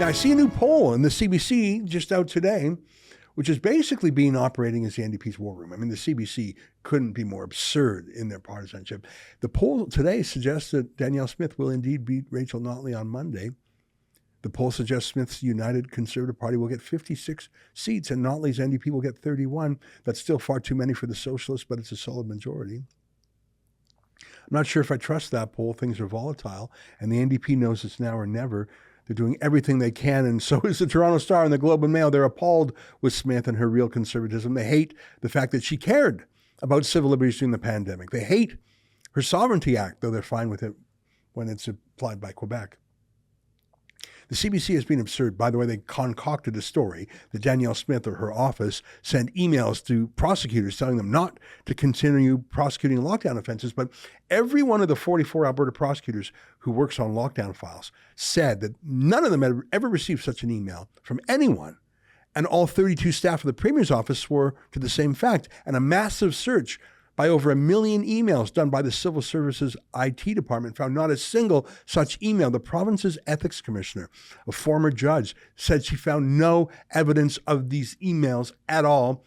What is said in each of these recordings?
Now, I see a new poll in the CBC just out today, which is basically being operating as the NDP's war room. I mean, the CBC couldn't be more absurd in their partisanship. The poll today suggests that Danielle Smith will indeed beat Rachel Notley on Monday. The poll suggests Smith's United Conservative Party will get 56 seats and Notley's NDP will get 31. That's still far too many for the Socialists, but it's a solid majority. I'm not sure if I trust that poll. Things are volatile, and the NDP knows it's now or never. They're doing everything they can, and so is the Toronto Star and the Globe and Mail. They're appalled with Smith and her real conservatism. They hate the fact that she cared about civil liberties during the pandemic. They hate her Sovereignty Act, though they're fine with it when it's applied by Quebec. The CBC has been absurd. By the way, they concocted a story that Danielle Smith or her office sent emails to prosecutors telling them not to continue prosecuting lockdown offenses. But every one of the 44 Alberta prosecutors who works on lockdown files said that none of them had ever received such an email from anyone. And all 32 staff of the Premier's office swore to the same fact. And a massive search by over 1 million emails done by the Civil Services IT department found not a single such email. The province's ethics commissioner, a former judge, said she found no evidence of these emails at all.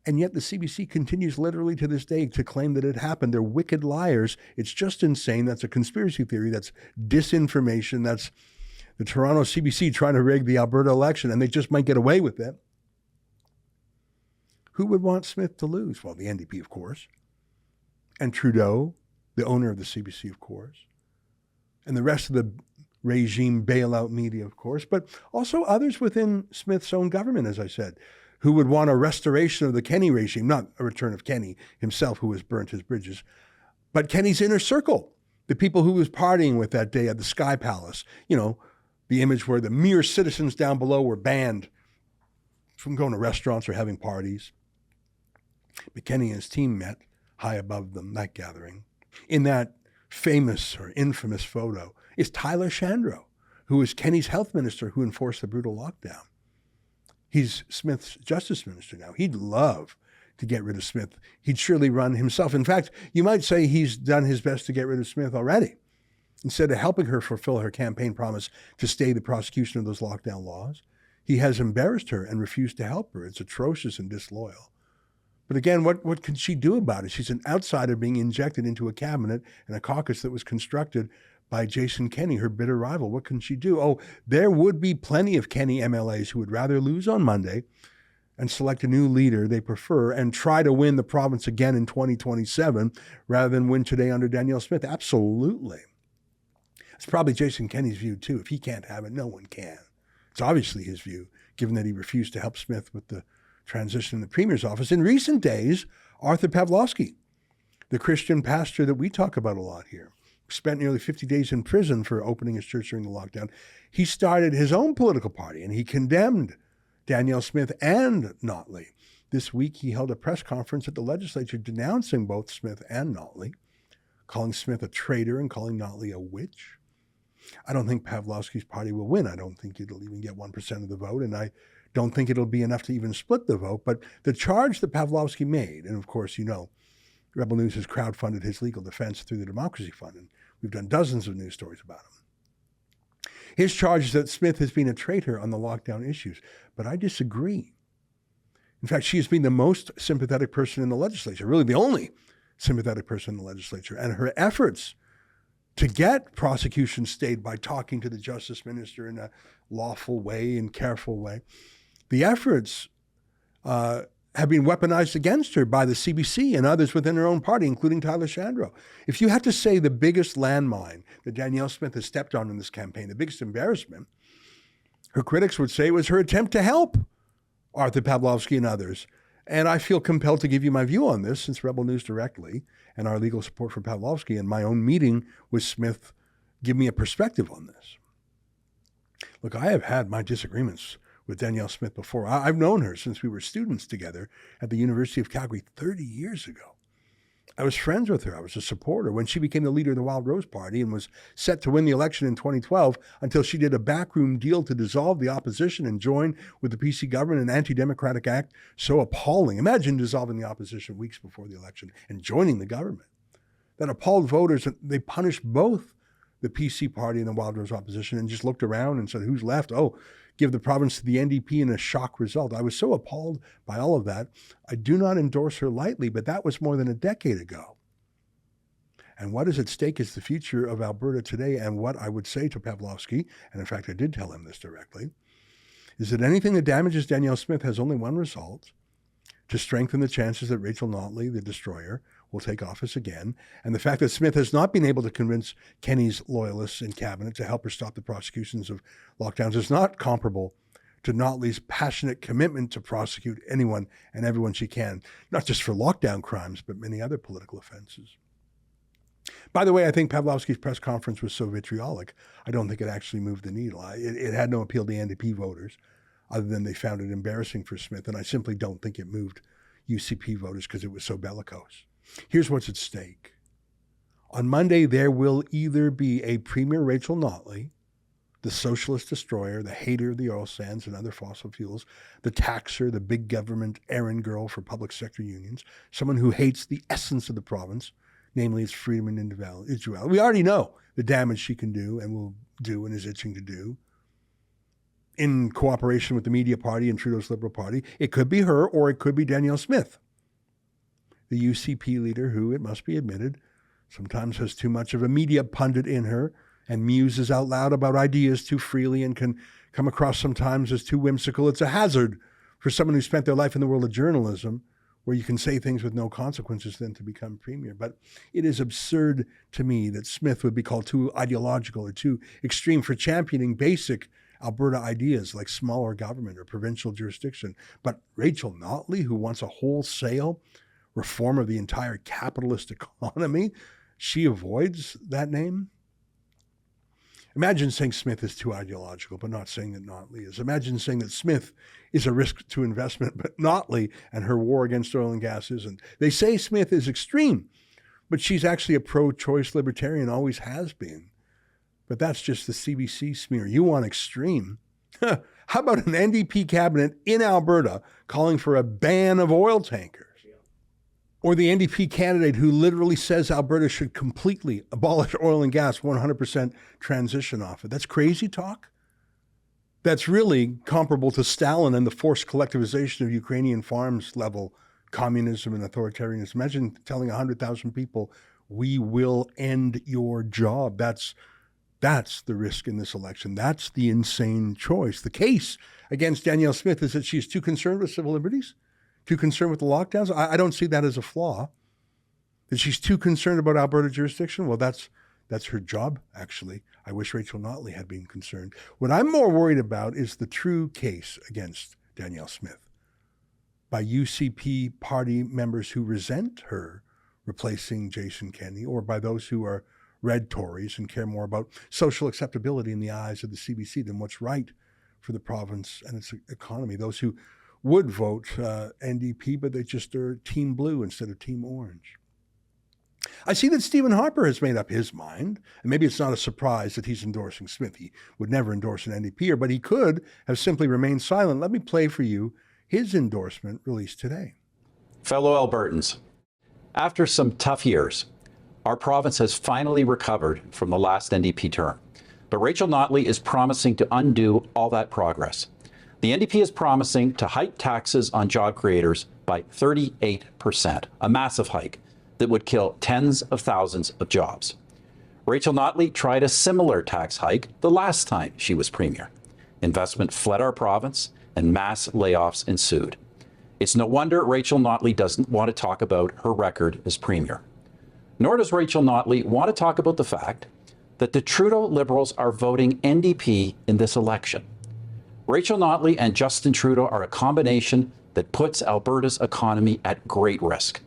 And yet the CBC continues literally to this day to claim that it happened. They're wicked liars. It's just insane. That's a conspiracy theory. That's disinformation. That's the Toronto CBC trying to rig the Alberta election, and they just might get away with it. Who would want Smith to lose? Well, the NDP, of course. And Trudeau, the owner of the CBC, of course. And the rest of the regime bailout media, of course. But also others within Smith's own government, as I said, who would want a restoration of the Kenney regime, not a return of Kenney himself, who has burnt his bridges, but Kenney's inner circle, the people who was partying with that day at the Sky Palace. You know, the image where the mere citizens down below were banned from going to restaurants or having parties. McKenny and his team met high above them, that gathering. In that famous or infamous photo is Tyler Shandro, who is Kenney's health minister who enforced the brutal lockdown. He's Smith's justice minister now. He'd love to get rid of Smith. He'd surely run himself. In fact, you might say he's done his best to get rid of Smith already. Instead of helping her fulfill her campaign promise to stay the prosecution of those lockdown laws, he has embarrassed her and refused to help her. It's atrocious and disloyal. But again, what can she do about it? She's an outsider being injected into a cabinet and a caucus that was constructed by Jason Kenney, her bitter rival. What can she do? Oh, there would be plenty of Kenney MLAs who would rather lose on Monday and select a new leader they prefer and try to win the province again in 2027 rather than win today under Danielle Smith. Absolutely. It's probably Jason Kenney's view too. If he can't have it, no one can. It's obviously his view, given that he refused to help Smith with the transition in the Premier's office. In recent days, Artur Pawlowski, the Christian pastor that we talk about a lot here, spent nearly 50 days in prison for opening his church during the lockdown. He started his own political party, and he condemned Danielle Smith and Notley. This week, he held a press conference at the legislature denouncing both Smith and Notley, calling Smith a traitor and calling Notley a witch. I don't think Pawlowski's party will win. I don't think it'll even get 1% of the vote, and I don't think it'll be enough to even split the vote. But the charge that Pawlowski made, and of course, you know, Rebel News has crowdfunded his legal defense through the Democracy Fund, and we've done dozens of news stories about him. His charge is that Smith has been a traitor on the lockdown issues, but I disagree. In fact, she has been the most sympathetic person in the legislature, really the only sympathetic person in the legislature, and her efforts to get prosecution stayed by talking to the justice minister in a lawful way and careful way, the efforts have been weaponized against her by the CBC and others within her own party, including Tyler Shandro. If you had to say the biggest landmine that Danielle Smith has stepped on in this campaign, the biggest embarrassment, her critics would say it was her attempt to help Artur Pawlowski and others. And I feel compelled to give you my view on this, since Rebel News directly and our legal support for Pawlowski and my own meeting with Smith give me a perspective on this. Look, I have had my disagreements with Danielle Smith before. I've known her since we were students together at the University of Calgary 30 years ago. I was friends with her. I was a supporter when she became the leader of the Wild Rose Party and was set to win the election in 2012 until she did a backroom deal to dissolve the opposition and join with the PC government, an anti-democratic act so appalling. Imagine dissolving the opposition weeks before the election and joining the government. That appalled voters. They punished both the PC party and the Wildrose opposition and just looked around and said, who's left? Oh, give the province to the NDP in a shock result. I was so appalled by all of that. I do not endorse her lightly, but that was more than a decade ago. And what is at stake is the future of Alberta today. And what I would say to Pawlowski, and in fact, I did tell him this directly, is that anything that damages Danielle Smith has only one result: to strengthen the chances that Rachel Notley, the destroyer, will take office again. And the fact that Smith has not been able to convince Kenney's loyalists in cabinet to help her stop the prosecutions of lockdowns is not comparable to Notley's passionate commitment to prosecute anyone and everyone she can, not just for lockdown crimes, but many other political offenses. By the way, I think Pawlowski's press conference was so vitriolic, I don't think it actually moved the needle. It had no appeal to NDP voters, other than they found it embarrassing for Smith, and I simply don't think it moved UCP voters because it was so bellicose. Here's what's at stake. On Monday, there will either be a Premier Rachel Notley, the socialist destroyer, the hater of the oil sands and other fossil fuels, the taxer, the big government errand girl for public sector unions, someone who hates the essence of the province, namely its freedom and individuality. We already know the damage she can do and will do and is itching to do in cooperation with the media party and Trudeau's Liberal Party. It could be her, or it could be Danielle Smith, the UCP leader who, it must be admitted, sometimes has too much of a media pundit in her and muses out loud about ideas too freely and can come across sometimes as too whimsical. It's a hazard for someone who spent their life in the world of journalism, where you can say things with no consequences, then to become premier. But it is absurd to me that Smith would be called too ideological or too extreme for championing basic Alberta ideas like smaller government or provincial jurisdiction. But Rachel Notley, who wants a wholesale reform of the entire capitalist economy, she avoids that name. Imagine saying Smith is too ideological, but not saying that Notley is. Imagine saying that Smith is a risk to investment, but Notley and her war against oil and gas isn't. They say Smith is extreme, but she's actually a pro-choice libertarian, always has been. But that's just the CBC smear. You want extreme? How about an NDP cabinet in Alberta calling for a ban of oil tankers? Or the NDP candidate who literally says Alberta should completely abolish oil and gas, 100% transition off it. That's crazy talk. That's really comparable to Stalin and the forced collectivization of Ukrainian farms level communism and authoritarianism. Imagine telling 100,000 people, we will end your job. That's the risk in this election. That's the insane choice. The case against Danielle Smith is that she's too concerned with civil liberties, too concerned with the lockdowns. I don't see that as a flaw. That she's too concerned about Alberta jurisdiction. Well, that's her job, actually. I wish Rachel Notley had been concerned. What I'm more worried about is the true case against Danielle Smith by UCP party members who resent her replacing Jason Kenney, or by those who are red Tories and care more about social acceptability in the eyes of the CBC than what's right for the province and its economy. Those who would vote NDP, but they just are Team Blue instead of Team Orange. I see that Stephen Harper has made up his mind, and maybe it's not a surprise that he's endorsing Smith. He would never endorse an NDPer, but he could have simply remained silent. Let me play for you his endorsement released today. Fellow Albertans, after some tough years, our province has finally recovered from the last NDP term. But Rachel Notley is promising to undo all that progress. The NDP is promising to hike taxes on job creators by 38%, a massive hike that would kill tens of thousands of jobs. Rachel Notley tried a similar tax hike the last time she was premier. Investment fled our province and mass layoffs ensued. It's no wonder Rachel Notley doesn't want to talk about her record as premier. Nor does Rachel Notley want to talk about the fact that the Trudeau Liberals are voting NDP in this election. Rachel Notley and Justin Trudeau are a combination that puts Alberta's economy at great risk.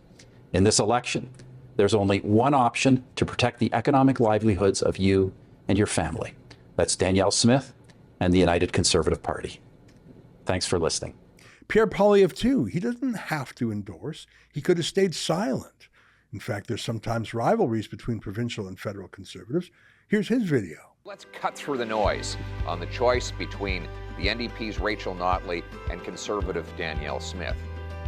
In this election, there's only one option to protect the economic livelihoods of you and your family. That's Danielle Smith and the United Conservative Party. Thanks for listening. Pierre Poilievre, too. He doesn't have to endorse. He could have stayed silent. In fact, there's sometimes rivalries between provincial and federal Conservatives. Here's his video. Let's cut through the noise on the choice between the NDP's Rachel Notley and Conservative Danielle Smith.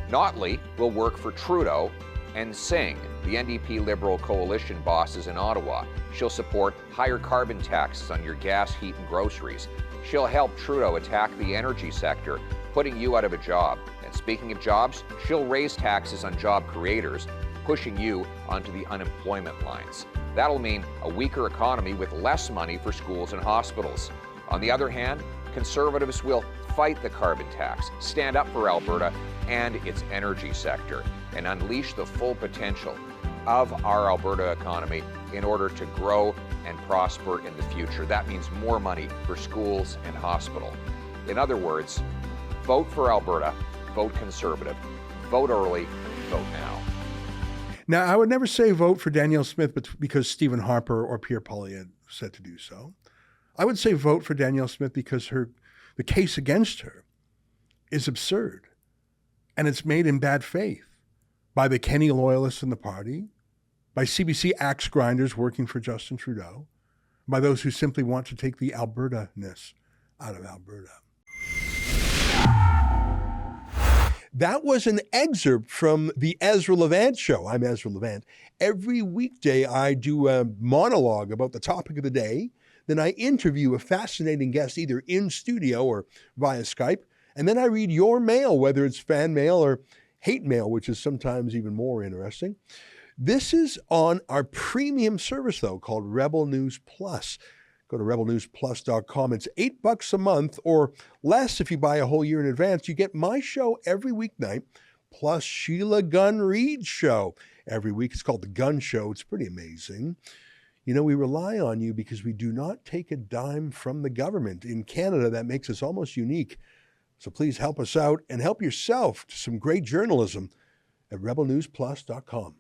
Notley will work for Trudeau and Singh, the NDP Liberal coalition bosses in Ottawa. She'll support higher carbon taxes on your gas, heat, and groceries. She'll help Trudeau attack the energy sector, putting you out of a job. And speaking of jobs, she'll raise taxes on job creators, pushing you onto the unemployment lines. That'll mean a weaker economy with less money for schools and hospitals. On the other hand, Conservatives will fight the carbon tax, stand up for Alberta and its energy sector, and unleash the full potential of our Alberta economy in order to grow and prosper in the future. That means more money for schools and hospital. In other words, vote for Alberta, vote Conservative, vote early, vote now. Now, I would never say vote for Danielle Smith because Stephen Harper or Pierre Poilievre said to do so. I would say vote for Danielle Smith because the case against her is absurd, and it's made in bad faith by the Kenny loyalists in the party, by CBC axe grinders working for Justin Trudeau, by those who simply want to take the Alberta-ness out of Alberta. That was an excerpt from the Ezra Levant show. I'm Ezra Levant. Every weekday, I do a monologue about the topic of the day. Then I interview a fascinating guest either in studio or via Skype. And then I read your mail, whether it's fan mail or hate mail, which is sometimes even more interesting. This is on our premium service, though, called Rebel News Plus. Go to rebelnewsplus.com. It's $8 a month or less if you buy a whole year in advance. You get my show every weeknight, plus Sheila Gunn Reid's show every week. It's called The Gun Show. It's pretty amazing. You know, we rely on you because we do not take a dime from the government. In Canada, that makes us almost unique. So please help us out and help yourself to some great journalism at rebelnewsplus.com.